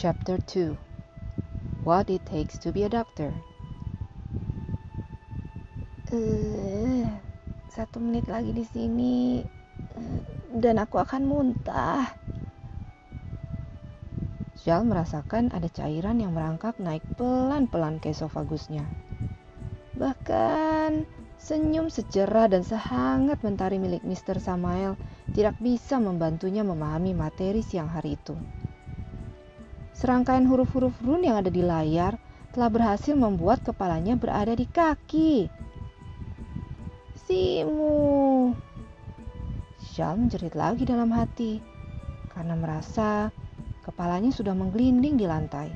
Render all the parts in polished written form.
Chapter 2. What It Takes to Be a Doctor. 1 menit lagi di sini dan aku akan muntah. Shal merasakan ada cairan yang merangkak naik pelan-pelan ke esofagusnya. Bahkan senyum secerah dan sehangat mentari milik Mr. Samael tidak bisa membantunya memahami materi siang hari itu. Serangkaian huruf-huruf rune yang ada di layar telah berhasil membuat kepalanya berada di kaki. Simu. Shal menjerit lagi dalam hati karena merasa kepalanya sudah menggelinding di lantai.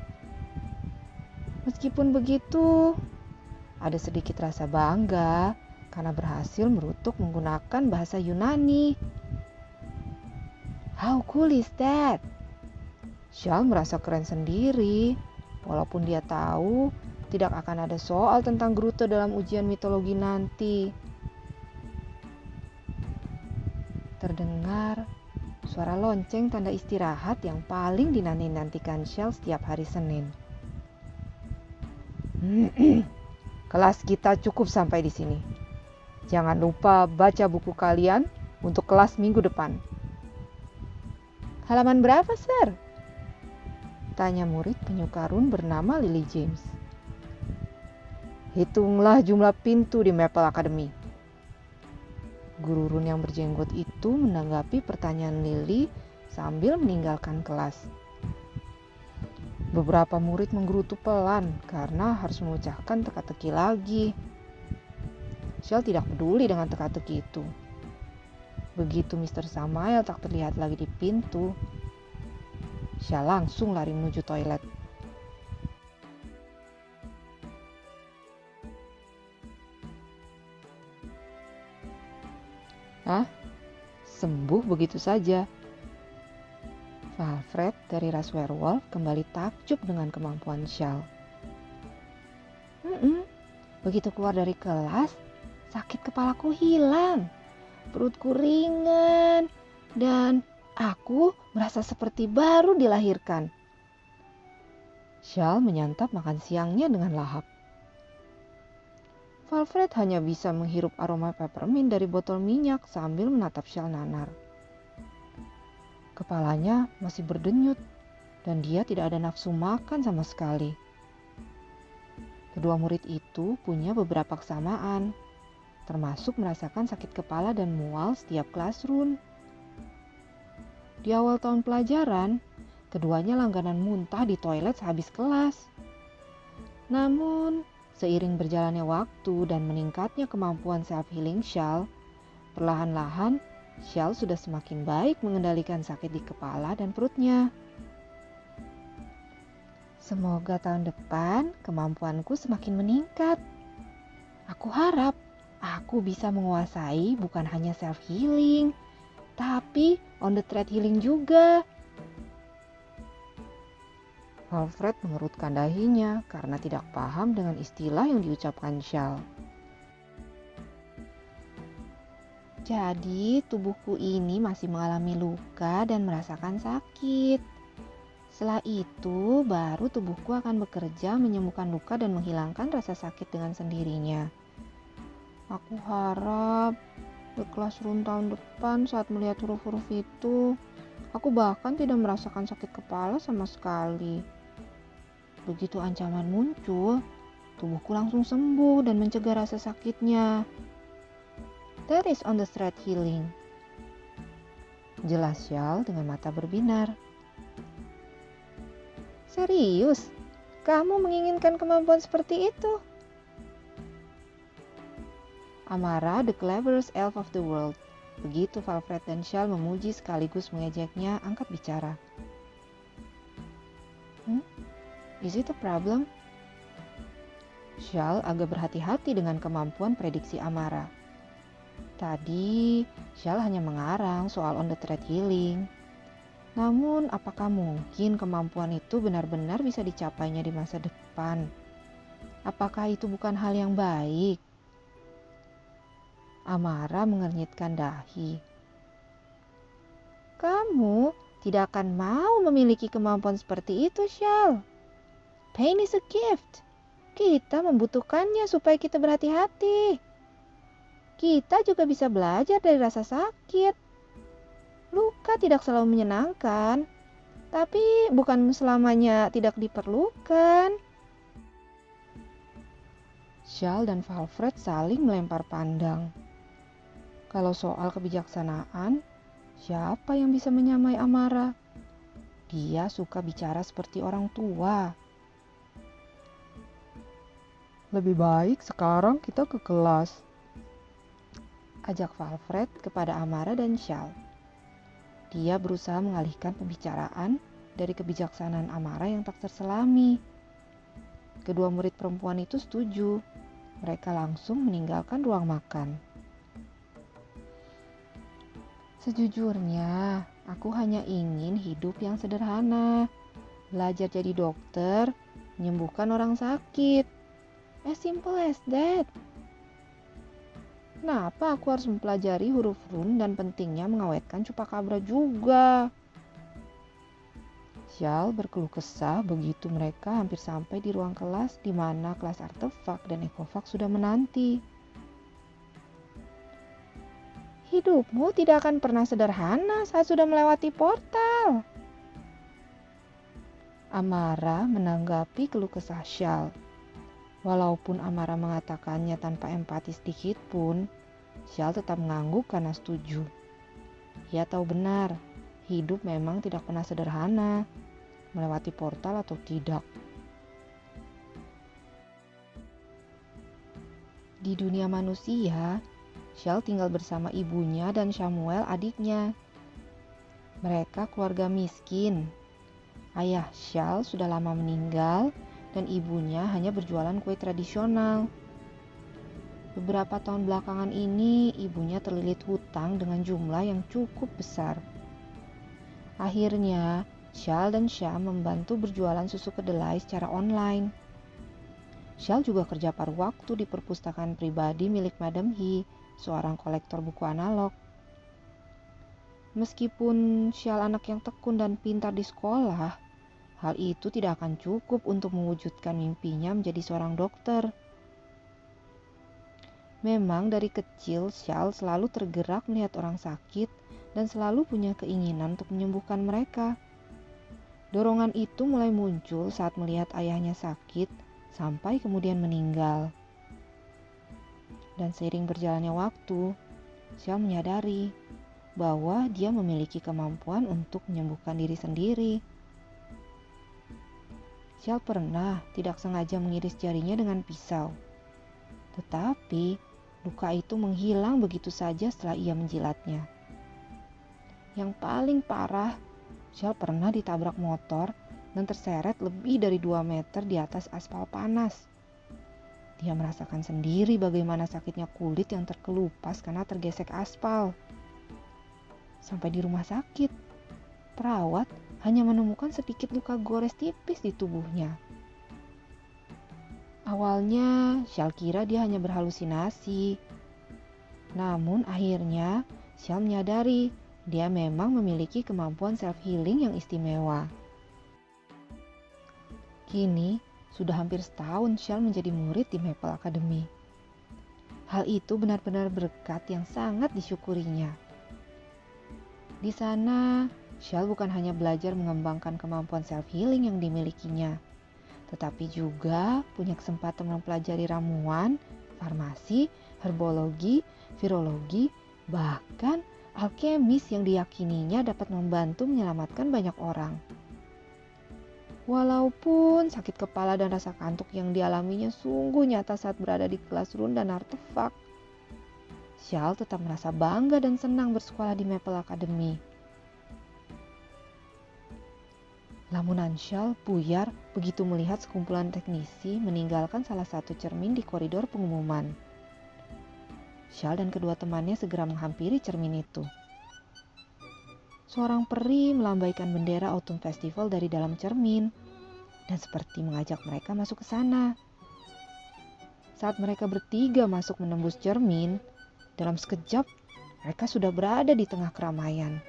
Meskipun begitu, ada sedikit rasa bangga karena berhasil merutuk menggunakan bahasa Yunani. How cool is that? Shal merasa keren sendiri, walaupun dia tahu tidak akan ada soal tentang Gruto dalam ujian mitologi nanti. Terdengar suara lonceng tanda istirahat yang paling dinanti-nantikan Shal setiap hari Senin. Kelas kita cukup sampai di sini. Jangan lupa baca buku kalian untuk kelas minggu depan. Halaman berapa, Sir? Tanya murid penyuka rune bernama Lily James. Hitunglah jumlah pintu di Maple Academy. Guru rune yang berjenggot itu menanggapi pertanyaan Lily sambil meninggalkan kelas. Beberapa murid menggerutu pelan karena harus memecahkan teka-teki lagi. Shal tidak peduli dengan teka-teki itu. Begitu Mr. Samael tak terlihat lagi di pintu, Shal langsung lari menuju toilet. Sembuh begitu saja. Valfred dari ras werewolf kembali takjub dengan kemampuan Shal. Begitu keluar dari kelas, sakit kepalaku hilang, perutku ringan, dan aku merasa seperti baru dilahirkan. Shal menyantap makan siangnya dengan lahap. Valfred hanya bisa menghirup aroma peppermint dari botol minyak sambil menatap Shal nanar. Kepalanya masih berdenyut dan dia tidak ada nafsu makan sama sekali. Kedua murid itu punya beberapa kesamaan, termasuk merasakan sakit kepala dan mual setiap kelas rune. Di awal tahun pelajaran, keduanya langganan muntah di toilet sehabis kelas. Namun, seiring berjalannya waktu dan meningkatnya kemampuan self-healing Shal, perlahan-lahan Shal sudah semakin baik mengendalikan sakit di kepala dan perutnya. Semoga tahun depan kemampuanku semakin meningkat. Aku harap aku bisa menguasai bukan hanya self-healing, tapi on the thread healing juga. Valfred mengerutkan dahinya karena tidak paham dengan istilah yang diucapkan Shal. Jadi tubuhku ini masih mengalami luka dan merasakan sakit. Setelah itu baru tubuhku akan bekerja menyembuhkan luka dan menghilangkan rasa sakit dengan sendirinya. Aku harap di kelas rune tahun depan saat melihat huruf-huruf itu, aku bahkan tidak merasakan sakit kepala sama sekali. Begitu ancaman muncul, tubuhku langsung sembuh dan mencegah rasa sakitnya. That is on the thread healing. Jelas Shal dengan mata berbinar. Serius? Kamu menginginkan kemampuan seperti itu? Amara, the cleverest elf of the world. Begitu Valfred dan Shal memuji sekaligus mengejeknya, angkat bicara. Is it a problem? Shal agak berhati-hati dengan kemampuan prediksi Amara. Tadi, Shal hanya mengarang soal on the thread healing. Namun, apakah mungkin kemampuan itu benar-benar bisa dicapainya di masa depan? Apakah itu bukan hal yang baik? Amara mengernyitkan dahi. Kamu tidak akan mau memiliki kemampuan seperti itu, Shal. Pain is a gift. Kita membutuhkannya supaya kita berhati-hati. Kita juga bisa belajar dari rasa sakit. Luka tidak selalu menyenangkan, tapi bukan selamanya tidak diperlukan. Shal dan Valfred saling melempar pandang. Kalau soal kebijaksanaan, siapa yang bisa menyamai Amara? Dia suka bicara seperti orang tua. Lebih baik sekarang kita ke kelas, ajak Valfred kepada Amara dan Shal. Dia berusaha mengalihkan pembicaraan dari kebijaksanaan Amara yang tak terselami. Kedua murid perempuan itu setuju. Mereka langsung meninggalkan ruang makan. Sejujurnya, aku hanya ingin hidup yang sederhana. Belajar jadi dokter, menyembuhkan orang sakit. As simple as that. Kenapa aku harus mempelajari huruf run dan pentingnya mengawetkan cupakabra juga? Shal berkeluh kesah begitu mereka hampir sampai di ruang kelas di mana kelas artefak dan ekofak sudah menanti. Hidupmu tidak akan pernah sederhana saat sudah melewati portal. Amara menanggapi keluh kesah Shal. Walaupun Amara mengatakannya tanpa empati sedikit pun, Shal tetap mengangguk karena setuju. Ia tahu benar, hidup memang tidak pernah sederhana, melewati portal atau tidak. Di dunia manusia, Shal tinggal bersama ibunya dan Samuel adiknya. Mereka keluarga miskin. Ayah Shal sudah lama meninggal dan ibunya hanya berjualan kue tradisional. Beberapa tahun belakangan ini ibunya terlilit hutang dengan jumlah yang cukup besar. Akhirnya Shal dan Syam membantu berjualan susu kedelai secara online. Shal juga kerja paruh waktu di perpustakaan pribadi milik Madam He, seorang kolektor buku analog. Meskipun Shal anak yang tekun dan pintar di sekolah, hal itu tidak akan cukup untuk mewujudkan mimpinya menjadi seorang dokter. Memang dari kecil Shal selalu tergerak melihat orang sakit dan selalu punya keinginan untuk menyembuhkan mereka. Dorongan itu mulai muncul saat melihat ayahnya sakit sampai kemudian meninggal. Dan seiring berjalannya waktu, Shal menyadari bahwa dia memiliki kemampuan untuk menyembuhkan diri sendiri. Shal pernah tidak sengaja mengiris jarinya dengan pisau. Tetapi luka itu menghilang begitu saja setelah ia menjilatnya. Yang paling parah, Shal pernah ditabrak motor dan terseret lebih dari 2 meter di atas aspal panas. Dia merasakan sendiri bagaimana sakitnya kulit yang terkelupas karena tergesek aspal. Sampai di rumah sakit, perawat hanya menemukan sedikit luka gores tipis di tubuhnya. Awalnya, Shal kira dia hanya berhalusinasi. Namun akhirnya, Shal menyadari dia memang memiliki kemampuan self-healing yang istimewa. Kini, sudah hampir setahun Shal menjadi murid di Maple Academy. Hal itu benar-benar berkat yang sangat disyukurinya. Di sana, Shal bukan hanya belajar mengembangkan kemampuan self-healing yang dimilikinya, tetapi juga punya kesempatan mempelajari ramuan, farmasi, herbologi, virologi, bahkan alkemis yang diyakininya dapat membantu menyelamatkan banyak orang. Walaupun sakit kepala dan rasa kantuk yang dialaminya sungguh nyata saat berada di kelas run dan artefak, Shal tetap merasa bangga dan senang bersekolah di Maple Academy. Lamunan Shal buyar begitu melihat sekumpulan teknisi meninggalkan salah satu cermin di koridor pengumuman. Shal dan kedua temannya segera menghampiri cermin itu. Seorang peri melambaikan bendera Autumn Festival dari dalam cermin dan seperti mengajak mereka masuk ke sana. Saat mereka bertiga masuk menembus cermin, dalam sekejap mereka sudah berada di tengah keramaian.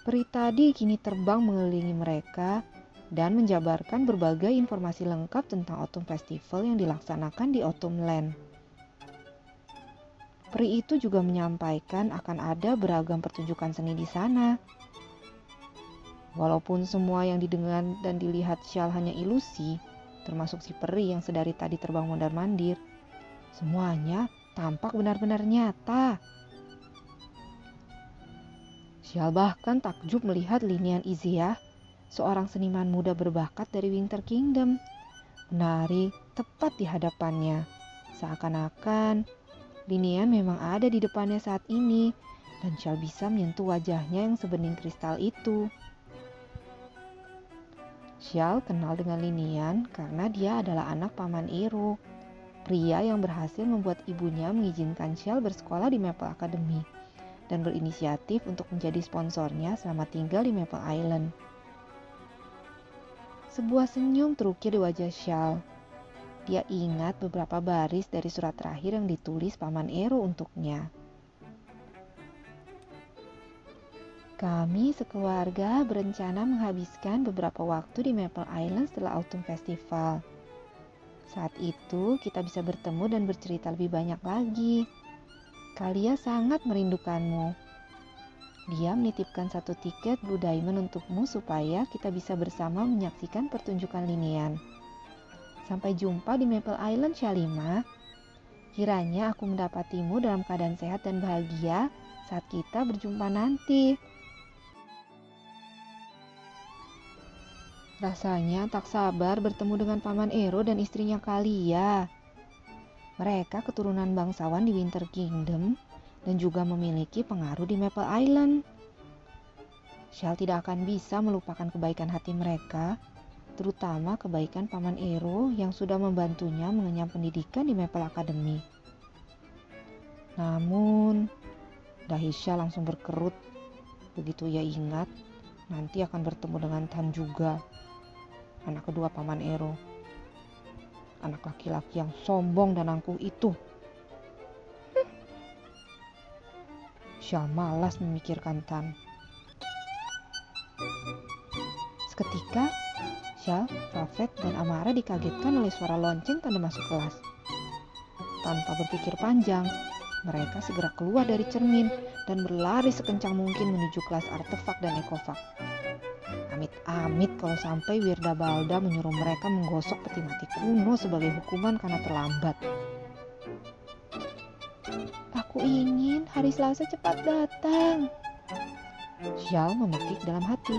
Peri tadi kini terbang mengelilingi mereka dan menjabarkan berbagai informasi lengkap tentang Autumn Festival yang dilaksanakan di Autumn Land. Peri itu juga menyampaikan akan ada beragam pertunjukan seni di sana. Walaupun semua yang didengar dan dilihat Shal hanya ilusi, termasuk si peri yang sedari tadi terbang mondar-mandir, semuanya tampak benar-benar nyata. Shal bahkan takjub melihat Linian Izia, seorang seniman muda berbakat dari Winter Kingdom, menari tepat di hadapannya. Seakan-akan Linian memang ada di depannya saat ini, dan Shal bisa menyentuh wajahnya yang sebening kristal itu. Shal kenal dengan Linian karena dia adalah anak Paman Ero, pria yang berhasil membuat ibunya mengizinkan Shal bersekolah di Maple Academy dan berinisiatif untuk menjadi sponsornya selama tinggal di Maple Island. Sebuah senyum terukir di wajah Shal. Dia ingat beberapa baris dari surat terakhir yang ditulis Paman Ero untuknya. Kami sekeluarga berencana menghabiskan beberapa waktu di Maple Island setelah Autumn Festival. Saat itu kita bisa bertemu dan bercerita lebih banyak lagi. Kalia sangat merindukanmu. Dia menitipkan 1 tiket Blue Diamond untukmu supaya kita bisa bersama menyaksikan pertunjukan Linian. Sampai jumpa di Maple Island, Shalima. Kiranya aku mendapatimu dalam keadaan sehat dan bahagia saat kita berjumpa nanti. Rasanya tak sabar bertemu dengan Paman Ero dan istrinya Kalia. Mereka keturunan bangsawan di Winter Kingdom dan juga memiliki pengaruh di Maple Island. Shal tidak akan bisa melupakan kebaikan hati mereka, terutama kebaikan Paman Ero yang sudah membantunya mengenyam pendidikan di Maple Academy. Namun, dahi Shal langsung berkerut begitu ia ingat nanti akan bertemu dengan Tan juga, anak kedua Paman Ero. Anak laki-laki yang sombong dan angkuh itu. Shal malas memikirkan Tan. Seketika, Shal, Prophet, dan Amara dikagetkan oleh suara lonceng tanda masuk kelas. Tanpa berpikir panjang, mereka segera keluar dari cermin dan berlari sekencang mungkin menuju kelas artefak dan ekofak. Amit-amit kalau sampai Wirda Balda menyuruh mereka menggosok peti mati kuno sebagai hukuman karena terlambat. Aku ingin hari Selasa cepat datang. Shal memekik dalam hati.